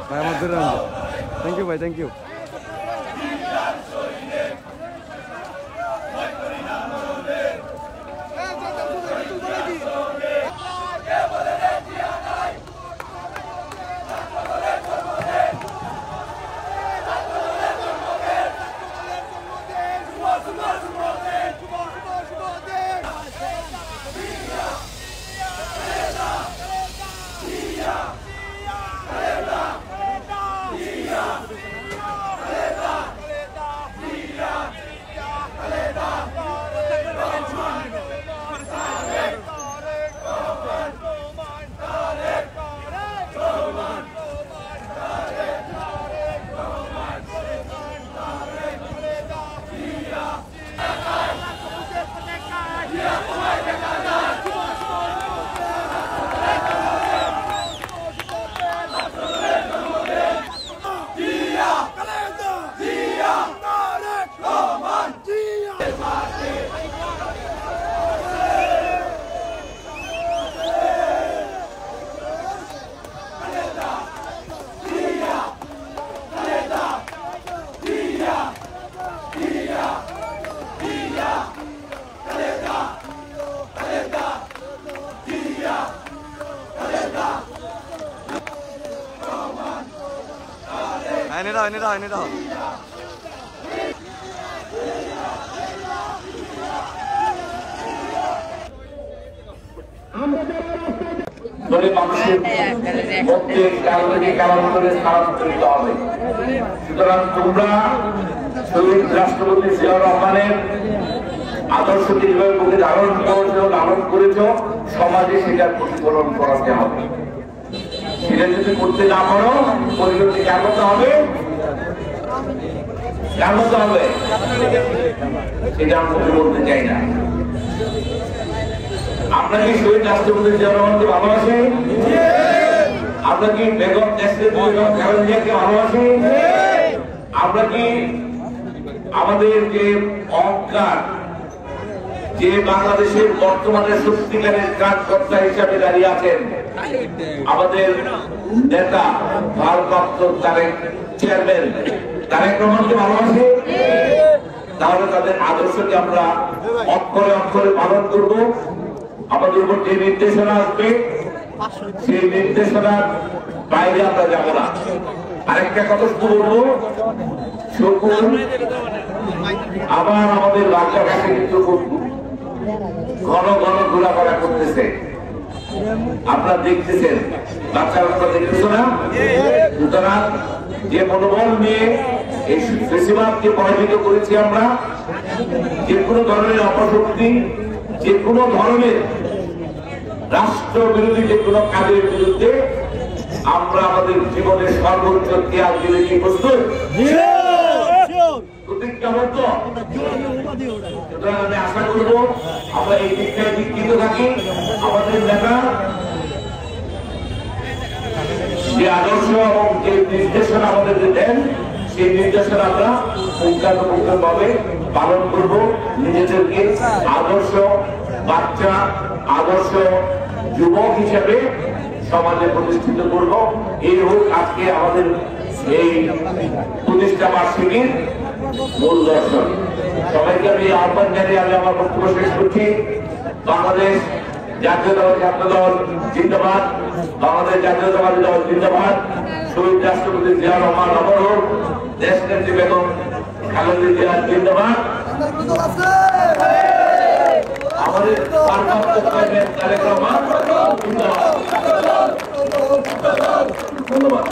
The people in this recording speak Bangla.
ভাই আমার ধরে থ্যাংক ইউ ভাই, থ্যাংক ইউ। এনে দাও সুতরাং তোমরা শহীদ রাষ্ট্রপতি জিয়াউর রহমানের আদর্শকে যেভাবে বুকে ধারণ করেছো, লালন করেছো, সমাজে সেটার প্রতিফলন করাতে হবে। সেটা যদি করতে না পারো, পরিবর্তন কার করতে হবে? সেটা আমি বলতে চাই না। আপনার কি শহীদ রাষ্ট্রপতি জিয়াউর রহমানকে ভালোবাসে? আমরা কি বেগম খালেদা জিয়াকে ভালোবাসি? আমরা কি আমাদের যে অহংকার, যে বাংলাদেশের বর্তমানে সত্যিকারের কাজকর্তা হিসাবে দাঁড়িয়ে আছেন আমাদের নেতা ভারপ্রাপ্ত চেয়ারম্যান তারেক রহমানকে ভালোবাসি? তাহলে তাদের আদর্শকে আমরা অক্ষরে অক্ষরে পালন করব। আমাদের উপর যে নির্দেশনা আসবে সেই নির্দেশনার বাইরে আমরা যাব না। আরেকটা কথা বলবো, শকুন আবার আমাদের বাচ্চা কাছে কিন্তু খুব ঘন ঘন ঘোরাফেরা করতেছে, আপনারা দেখতেছেন, বাচ্চারা দেখতেছ না? সুতরাং যে মনোবল নিয়ে এই বেশিরভাগকে পরাজিত করেছি আমরা, যে কোনো ধরনের অপশক্তি, যে কোনো ধরনের রাষ্ট্র বিরোধী যে কোনো কাজের বিরুদ্ধে আমরা আমাদের জীবনের সর্বোচ্চ ত্যাগ দিলে কি প্রস্তুত? আমি আশা করবো আমরা এই দিকটায় বিকৃত থাকি। আমাদের নেতা যে আদর্শ এবং যে নির্দেশনা আমাদের দেন, সেই নির্দেশনা আমরা পুঙ্খানুপুঙ্খভাবে পালন করব। নিজেদেরকে আদর্শ বাচ্চা, আদর্শ যুবক হিসেবে সমাজে প্রতিষ্ঠিত করব। এই হোক আজকে আমাদের এই প্রতিষ্ঠা বার্ষিকীর মূল দর্শন। সবাইকে আমি আহ্বান জানিয়ে আমি আমার বক্তব্য শেষ করছি। বাংলাদেশ জাতীয়তাবাদী ছাত্র দল জিন্দাবাদ, বাংলাদেশ জাতীয়তাবাদী দল জিন্দাবাদ। শহীদ রাষ্ট্রপতি জিয়াউর রহমান অমর হোক, দেশ নেত্রী বেগম খালেদা জিয়া জিন্দাবাদ। আমাদের ভারপ্রাপ্ত চেয়ারম্যান তারেক রহমান জিন্দাবাদ। ধন্যবাদ।